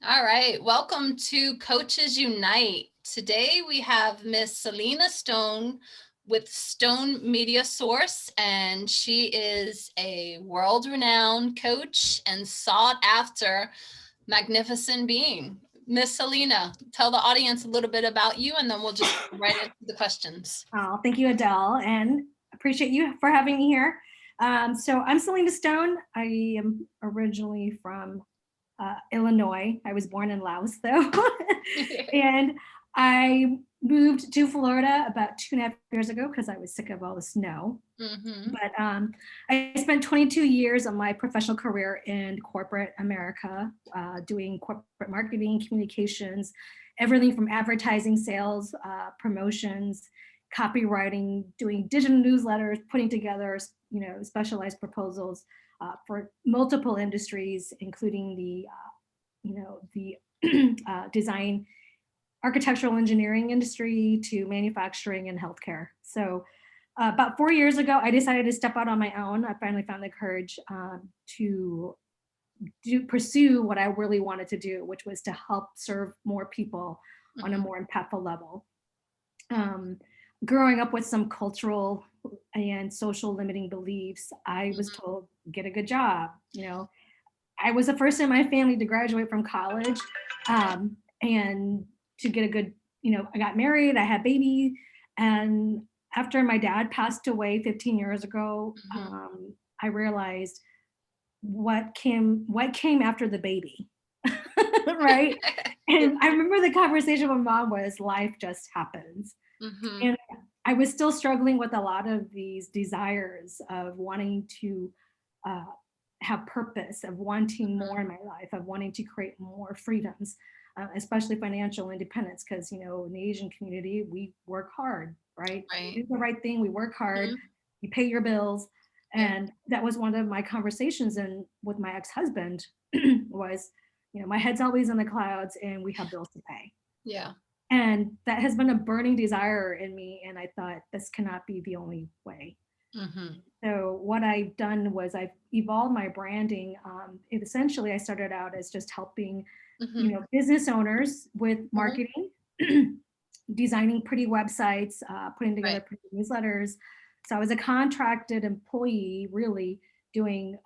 All right, welcome to Coaches Unite. Today we have Miss Souligna Stone with Stone Media Source, and she is a world-renowned coach and sought-after magnificent being. Miss Souligna, tell the audience a little bit about you, and then we'll just go right into the questions. Oh, thank you, Adele, and appreciate you for having me here. So I'm Souligna Stone. I am originally from Illinois. I was born in Laos, though, and I moved to Florida about 2.5 years ago because I was sick of all the snow. But I spent 22 years of my professional career in corporate America, doing corporate marketing, communications, everything from advertising, sales, promotions, copywriting, doing digital newsletters, putting together, specialized proposals for multiple industries, including the design, architectural engineering industry to manufacturing and healthcare. So about 4 years ago, I decided to step out on my own. I finally found the courage to pursue what I really wanted to do, which was to help serve more people on a more impactful level. Growing up with some cultural and social limiting beliefs, I was told, get a good job. I was the first in my family to graduate from college, and to get a good, I got married, I had baby, and after my dad passed away 15 years ago, I realized what came after the baby, right? And I remember the conversation with mom was, life just happens. And I was still struggling with a lot of these desires of wanting to have purpose, of wanting more in my life, of wanting to create more freedoms, especially financial independence. Because, in the Asian community, we work hard, right? We do the right thing, we work hard, you pay your bills. And that was one of my conversations and with my ex-husband was, my head's always in the clouds and we have bills to pay. Yeah. And that has been a burning desire in me. And I thought, this cannot be the only way. So what I've done was I've evolved my branding. Essentially, I started out as just helping, business owners with marketing, designing pretty websites, putting together pretty newsletters. So I was a contracted employee, really doing,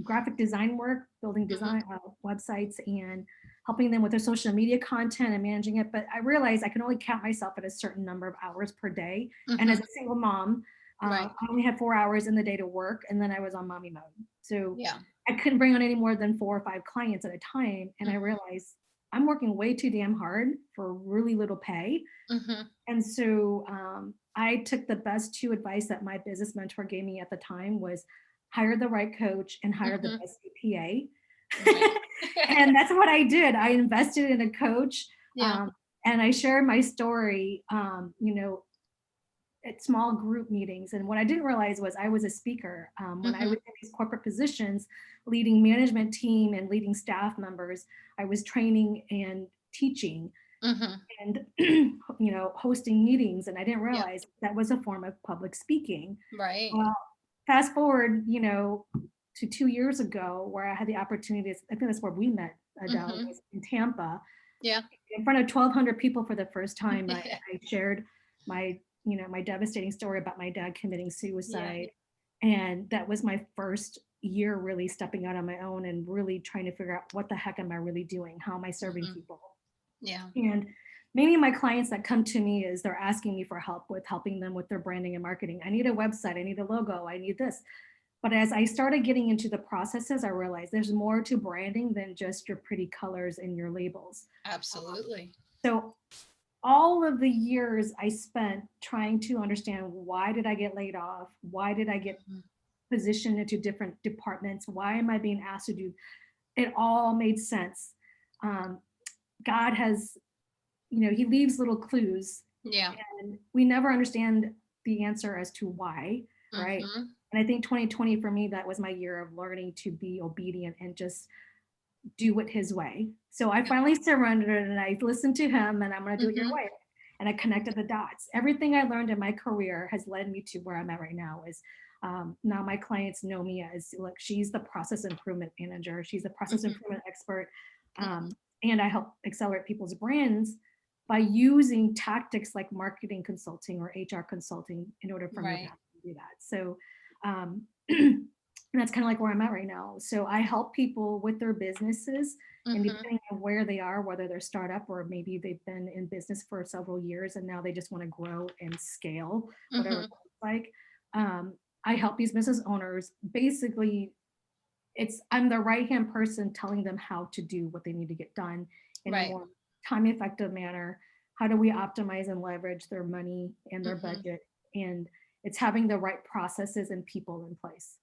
graphic design work, building design websites, and helping them with their social media content and managing it. But I realized I can only count myself at a certain number of hours per day. And as a single mom, I only had 4 hours in the day to work, and then I was on mommy mode. So I couldn't bring on any more than 4 or 5 clients at a time. And I realized I'm working way too damn hard for really little pay. And so I took the best 2 advice that my business mentor gave me at the time was hire the right coach and hire the best CPA. And that's what I did. I invested in a coach, and I shared my story, at small group meetings. And what I didn't realize was I was a speaker. When I was in these corporate positions, leading management team and leading staff members, I was training and teaching and, hosting meetings. And I didn't realize that was a form of public speaking. Right. Fast forward, to 2 years ago, where I had the opportunity, I think that's where we met, Adele, was in Tampa. Yeah. In front of 1,200 people for the first time, I shared my devastating story about my dad committing suicide. And that was my first year really stepping out on my own and really trying to figure out, what the heck am I really doing? How am I serving people? And many of my clients that come to me is they're asking me for help with helping them with their branding and marketing. I need a website, I need a logo, I need this. But as I started getting into the processes, I realized there's more to branding than just your pretty colors and your labels. Absolutely. So all of the years I spent trying to understand, why did I get laid off? Why did I get positioned into different departments? Why am I being asked to do? It all made sense. God has, he leaves little clues. And we never understand the answer as to why, right? And I think 2020 for me, that was my year of learning to be obedient and just do it his way. So I finally surrendered and I listened to him, and I'm going to do it your way. And I connected the dots. Everything I learned in my career has led me to where I'm at right now. Is now my clients know me as, look, she's the process improvement manager. She's a process improvement expert. And I help accelerate people's brands by using tactics like marketing consulting or HR consulting in order for me to Right. have to do that. So that's kind of like where I'm at right now. So I help people with their businesses, and depending on where they are, whether they're startup or maybe they've been in business for several years and now they just want to grow and scale, whatever it looks like. I help these business owners basically. I'm the right hand person telling them how to do what they need to get done in a Right. more time effective manner. How do we optimize and leverage their money and their budget? And it's having the right processes and people in place.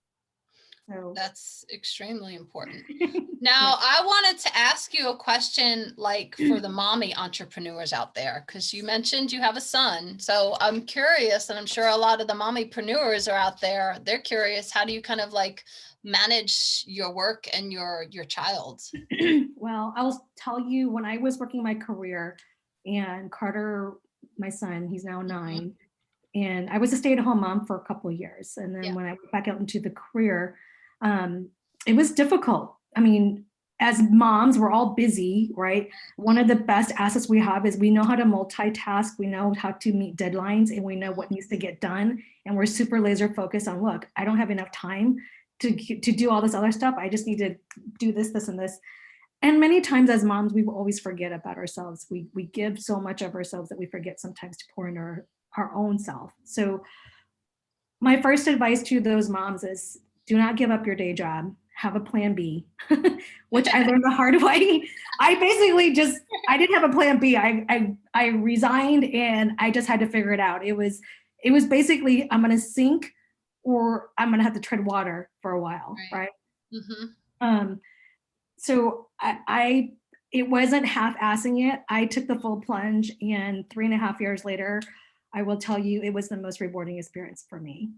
So That's extremely important. yeah. Now, I wanted to ask you a question like for the mommy entrepreneurs out there, because you mentioned you have a son. So I'm curious, and I'm sure a lot of the mommypreneurs are out there. They're curious, how do you kind of like manage your work and your child? Well, I'll tell you, when I was working my career and Carter, my son, he's now 9, and I was a stay-at-home mom for a couple of years. And then Yeah. when I went back out into the career, it was difficult. I mean, as moms, we're all busy, right? One of the best assets we have is we know how to multitask, we know how to meet deadlines, and we know what needs to get done. And we're super laser focused on, look, I don't have enough time to do all this other stuff. I just need to do this, this, and this. And many times as moms, we will always forget about ourselves. We give so much of ourselves that we forget sometimes to pour in our own self. So my first advice to those moms is, do not give up your day job. Have a plan B, which I learned the hard way. I basically I didn't have a plan B. I resigned and I just had to figure it out. It was basically, I'm going to sink or I'm going to have to tread water for a while. Right. So it wasn't half-assing it. I took the full plunge, and 3.5 years later, I will tell you, it was the most rewarding experience for me.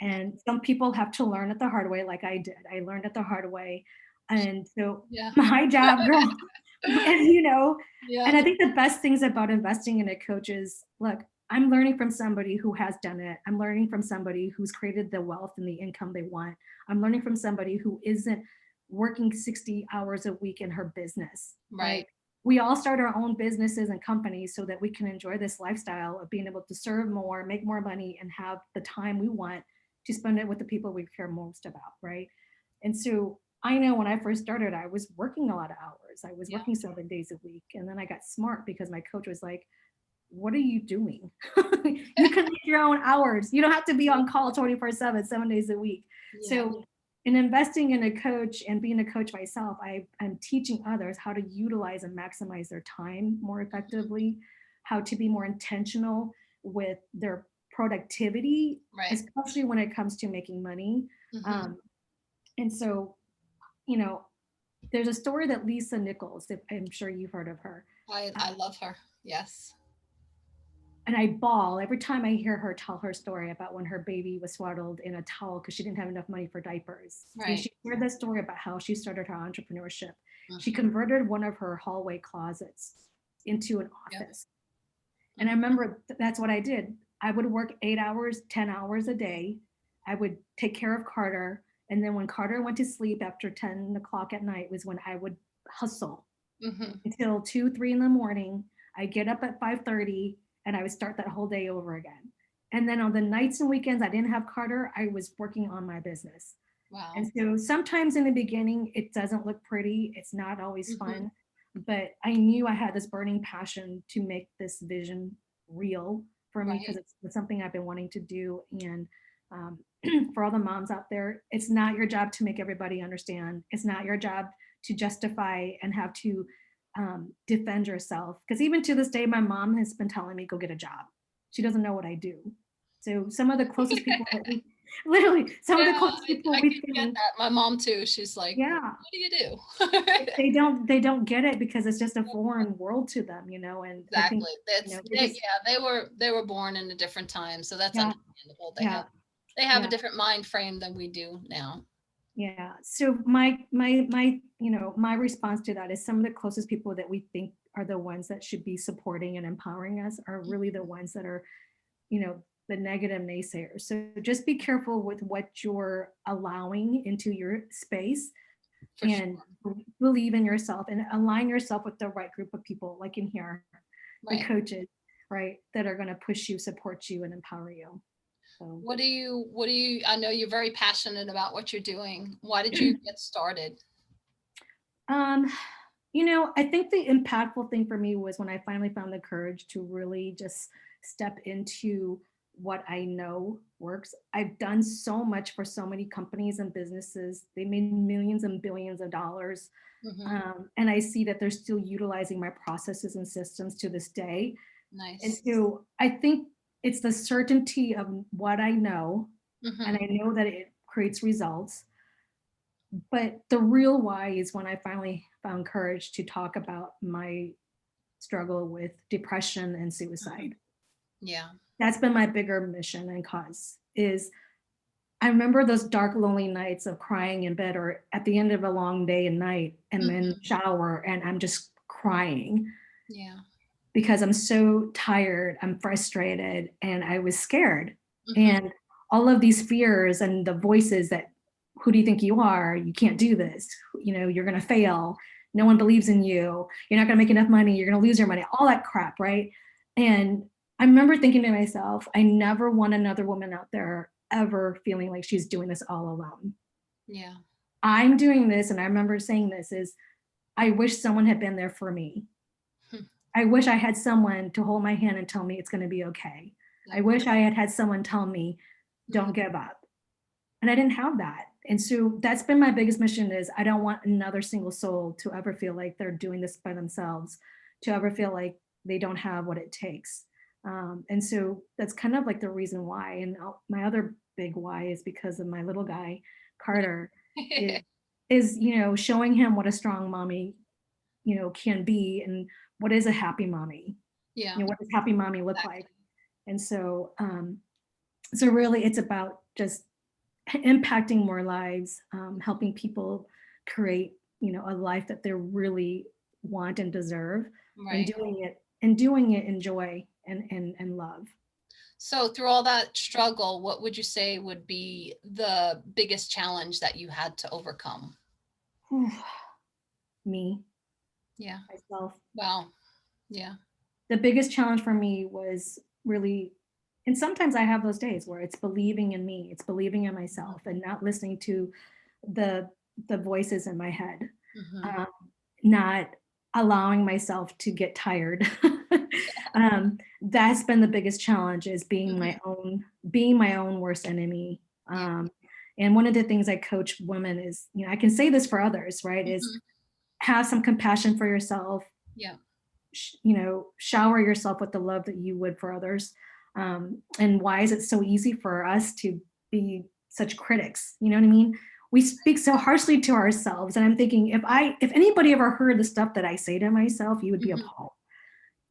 And some people have to learn it the hard way, like I did. I learned it the hard way. And so my job, girl, and and I think the best things about investing in a coach is, look, I'm learning from somebody who has done it. I'm learning from somebody who's created the wealth and the income they want. I'm learning from somebody who isn't working 60 hours a week in her business. Right. We all start our own businesses and companies so that we can enjoy this lifestyle of being able to serve more, make more money, and have the time we want to spend it with the people we care most about. Right. And so I know when I first started, I was working a lot of hours. I was working 7 days a week. And then I got smart because my coach was like, what are you doing? You can make your own hours. You don't have to be on call 24/7, 7 days a week. So in investing in a coach and being a coach myself, I'm teaching others how to utilize and maximize their time more effectively, how to be more intentional with their productivity, especially when it comes to making money. And so, there's a story that Lisa Nichols, I'm sure you've heard of her. I love her. Yes. And I bawl every time I hear her tell her story about when her baby was swaddled in a towel because she didn't have enough money for diapers. And she shared that story about how she started her entrepreneurship. She converted one of her hallway closets into an office. And I remember that's what I did. I would work 8 hours, 10 hours a day. I would take care of Carter. And then when Carter went to sleep after 10 o'clock at night was when I would hustle until 2, 3 in the morning. I'd get up at 5:30 and I would start that whole day over again. And then on the nights and weekends I didn't have Carter, I was working on my business. Wow. And so sometimes in the beginning, it doesn't look pretty. It's not always fun, but I knew I had this burning passion to make this vision real for me because it's something I've been wanting to do. And for all the moms out there, it's not your job to make everybody understand. It's not your job to justify and have to defend yourself. Because even to this day, my mom has been telling me, go get a job. She doesn't know what I do. So some of the closest people that we, literally, some of the closest people I we get that. My mom too. She's like, what do you do? They don't get it because it's just a foreign world to them, and exactly. I think, they were born in a different time. So that's understandable. They have a different mind frame than we do now. Yeah. So my response to that is some of the closest people that we think are the ones that should be supporting and empowering us are really the ones that are, the negative naysayers. So just be careful with what you're allowing into your space. For and sure. believe in yourself and align yourself with the right group of people, like in here, the Right. coaches, right, that are going to push you, support you, and empower you. So, I know you're very passionate about what you're doing. Why did you get started? um, I think the impactful thing for me was when I finally found the courage to really just step into what I know works. I've done so much for so many companies and businesses. They made millions and billions of dollars. Mm-hmm. And I see that they're still utilizing my processes and systems to this day. And Nice. so I think it's the certainty of what I know, and Mm-hmm. I know that it creates results. But the real why is when I finally found courage to talk about my struggle with depression and Mm-hmm. suicide. Yeah. That's been my bigger mission and cause is I remember those dark, lonely nights of crying in bed or at the end of a long day and night and then Mm-hmm. shower and I'm just crying Yeah. because I'm so tired, I'm frustrated, and I was scared. Mm-hmm. And all of these fears and the voices that, who do you think you are? You can't do this. You're going to fail. No one believes in you. You're not going to make enough money. You're going to lose your money. All that crap, right? And I remember thinking to myself, I never want another woman out there ever feeling like she's doing this all alone. Yeah. I'm doing this, and I remember saying this is, I wish someone had been there for me. Hmm. I wish I had someone to hold my hand and tell me it's going to be okay. I Yep. wish I had had someone tell me, Mm-hmm. don't give up. And I didn't have that. And so that's been my biggest mission is I don't want another single soul to ever feel like they're doing this by themselves, to ever feel like they don't have what it takes. And so that's kind of like the reason why. And my other big why is because of my little guy, Carter, is, showing him what a strong mommy, can be and what is a happy mommy. Yeah. What does happy mommy look like? Exactly. And so really it's about just impacting more lives, helping people create, a life that they really want and deserve, and Right. doing it in joy and love. So through all that struggle, what would you say would be the biggest challenge that you had to overcome? Me, Yeah. myself. Wow. Yeah. The biggest challenge for me was really, and sometimes I have those days where it's believing in me, it's believing in myself and not listening to the the voices in my head, Mm-hmm. um, not allowing myself to get tired. That's been the biggest challenge is Mm-hmm. being my own worst enemy. Yeah. And one of the things I coach women is, I can say this for others, right? Is Mm-hmm. have some compassion for yourself, Yeah. shower yourself with the love that you would for others. And why is it so easy for us to be such critics? You know what I mean? We speak so harshly to ourselves. And I'm thinking, if anybody ever heard the stuff that I say to myself, you would be Mm-hmm. appalled.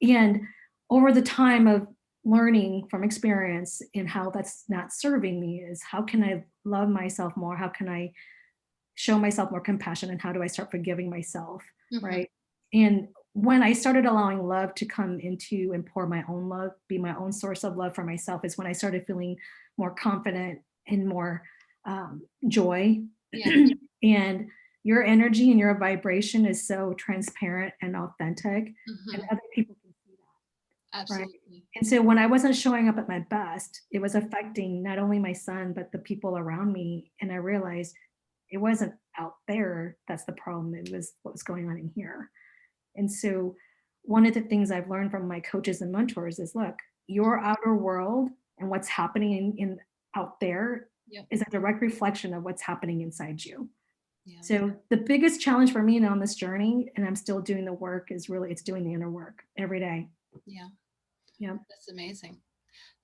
And over the time of learning from experience and how that's not serving me is how can I love myself more? How can I show myself more compassion, and how do I start forgiving myself, Mm-hmm. right? And when I started allowing love to come into and pour my own love, be my own source of love for myself, is when I started feeling more confident and more joy. Yeah. And your energy and your vibration is so transparent and authentic, and Mm-hmm. other people can see that, right? Absolutely. And so when I wasn't showing up at my best, it was affecting not only my son, but the people around me. And I realized it wasn't out there that's the problem, it was what was going on in here. And so one of the things I've learned from my coaches and mentors is, look, your outer world and what's happening in out there Yep. is a direct reflection of what's happening inside you. Yeah. So the biggest challenge for me on this journey, and I'm still doing the work, is really it's doing the inner work every day. Yeah. Yeah. That's amazing.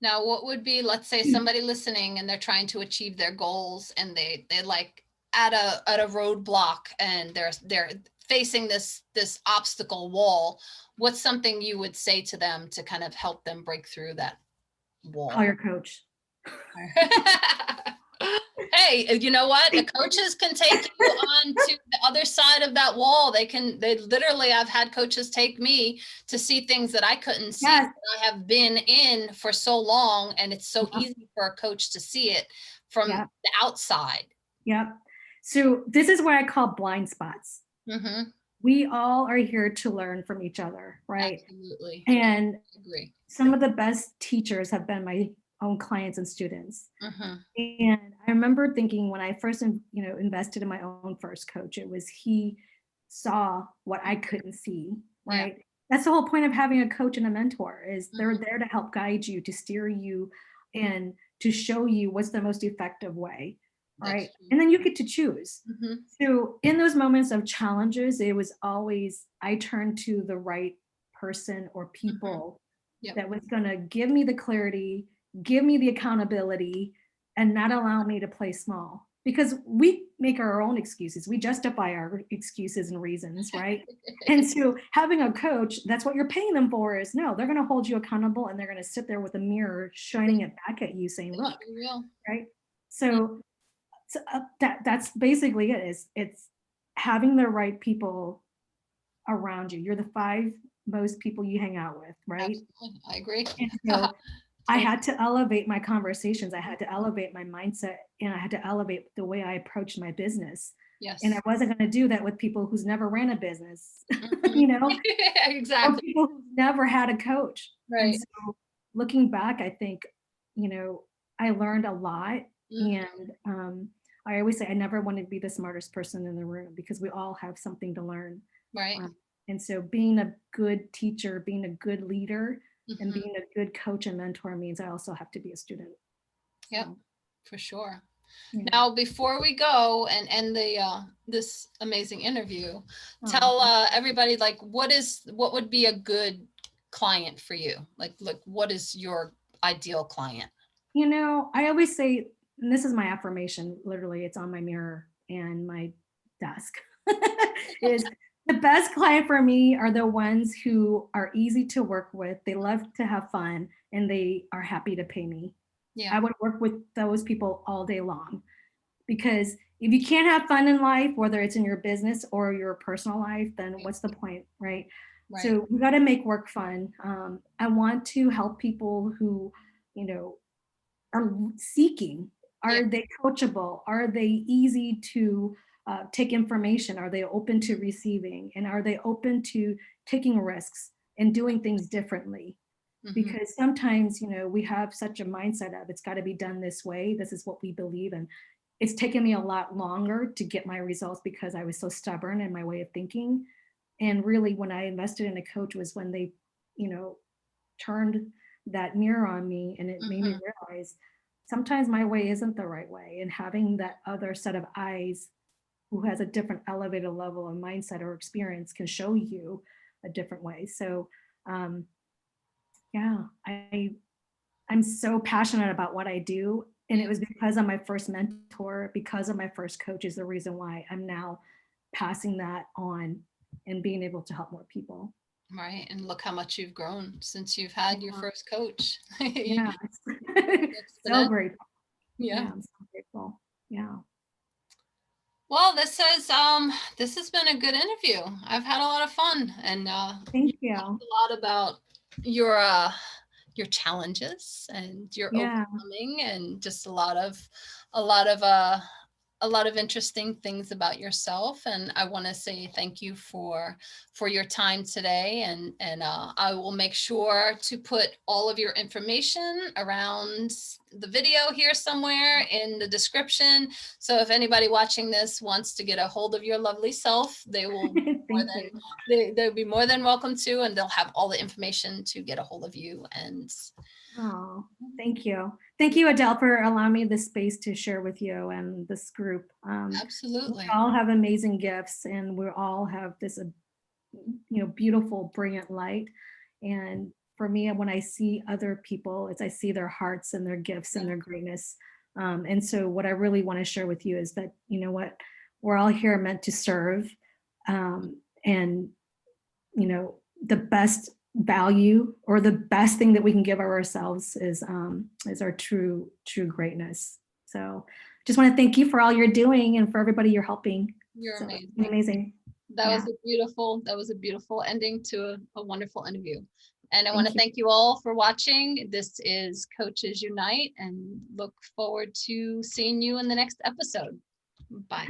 Now, what would be, let's say somebody listening and they're trying to achieve their goals and they like at a roadblock and they're facing this obstacle wall. What's something you would say to them to kind of help them break through that Call wall? your coach. Hey, you know what? The coaches can take you on to the other side of that wall. They literally, I've had coaches take me to see things that I couldn't see Yes. that I have been in for so long. And it's so Yep. easy for a coach to see it from Yep. the outside. Yep. So this is what I call blind spots. Mm-hmm. We all are here to learn from each other, right? Absolutely. And I agree. some of the best teachers have been my own clients and students. Mm-hmm. And I remember thinking when I first, invested in my own first coach, it was he saw what I couldn't see, Yeah. right? That's the whole point of having a coach and a mentor is they're Mm-hmm. there to help guide you, to steer you, and to show you what's the most effective way, That's right? true. And then you get to choose. Mm-hmm. So in those moments of challenges, it was always I turned to the right person or Mm-hmm. people Yep. that was going to give me the clarity, give me the accountability, and not allow me to play small. Because we make our own excuses, we justify our excuses and reasons, right? And so having a coach, that's what you're paying them for is no, they're going to hold you accountable and they're going to sit there with a mirror shining it back at you saying, They look, sure will. right? So that's basically it is it's having the right people around you. You're the five most people you hang out with, right? Absolutely. I agree. And so I Totally. had to elevate my conversations. I had to elevate my mindset and I had to elevate the way I approached my business. And I Yes. wasn't going to do that with people who's never ran a business, Mhm. or Exactly. people who've never had a coach. And Right. so looking back, I think, I learned a lot. Mhm. And I always say I never wanted to be the smartest person in the room because we all have something to learn. Right. And so being a good teacher, being a good leader, and Mhm. being a good coach and mentor means I also have to be a student. Yep, So, for sure. yeah. Now, before we go and end the this amazing interview, Oh, tell everybody like what would be a good client for you? Like what is your ideal client? I always say, and this is my affirmation, literally, it's on my mirror and my desk, is the best client for me are the ones who are easy to work with. They love to have fun and they are happy to pay me. Yeah. I would work with those people all day long because if you can't have fun in life, whether it's in your business or your personal life, then what's the point, right? Right. So we got to make work fun. I want to help people who, you know, are seeking. Yeah. Are they coachable? Are they easy to take information? Are they open to receiving? And are they open to taking risks and doing things differently? Hmm. Because sometimes, we have such a mindset of it's got to be done this way. This is what we believe. And it's taken me a lot longer to get my results because I was so stubborn in my way of thinking. And really, when I invested in a coach was when they, you know, turned that mirror on me and it made me Hmm. realize sometimes my way isn't the right way. And having that other set of eyes who has a different elevated level of mindset or experience can show you a different way. So, um, yeah, I'm so passionate about what I do. And Yeah. it was because of my first mentor, because of my first coach is the reason why I'm now passing that on and being able to help more people. Right. And look how much you've grown since you've had your Yeah, first coach. yeah, It's so exponential. grateful. Yeah. Yeah, I'm so grateful. Yeah. Well, this has been a good interview. I've had a lot of fun and you Thank talked you. a lot about your challenges and your Yeah. overcoming and just a lot of uh a lot of interesting things about yourself, and I want to say thank you for your time today, and I will make sure to put all of your information around the video here somewhere in the description, so if anybody watching this wants to get a hold of your lovely self, they will more Thank you. than they'll be more than welcome to, and they'll have all the information to get a hold of you. And Oh, thank you. Thank you, Adele, for allowing me this space to share with you and this group. We absolutely. all have amazing gifts and we all have this, beautiful, brilliant light. And for me, when I see other people, it's I see their hearts and their gifts and Yeah. their greatness. And so what I really want to share with you is that, what, we're all here meant to serve. And the best value or the best thing that we can give of ourselves is our true greatness. So just want to thank you for all you're doing and for everybody you're helping. You're So it's been amazing. amazing. Yeah, That was a beautiful ending to a wonderful interview. And I want to thank you. thank you all for watching. This is Coaches Unite, and look forward to seeing you in the next episode. Bye.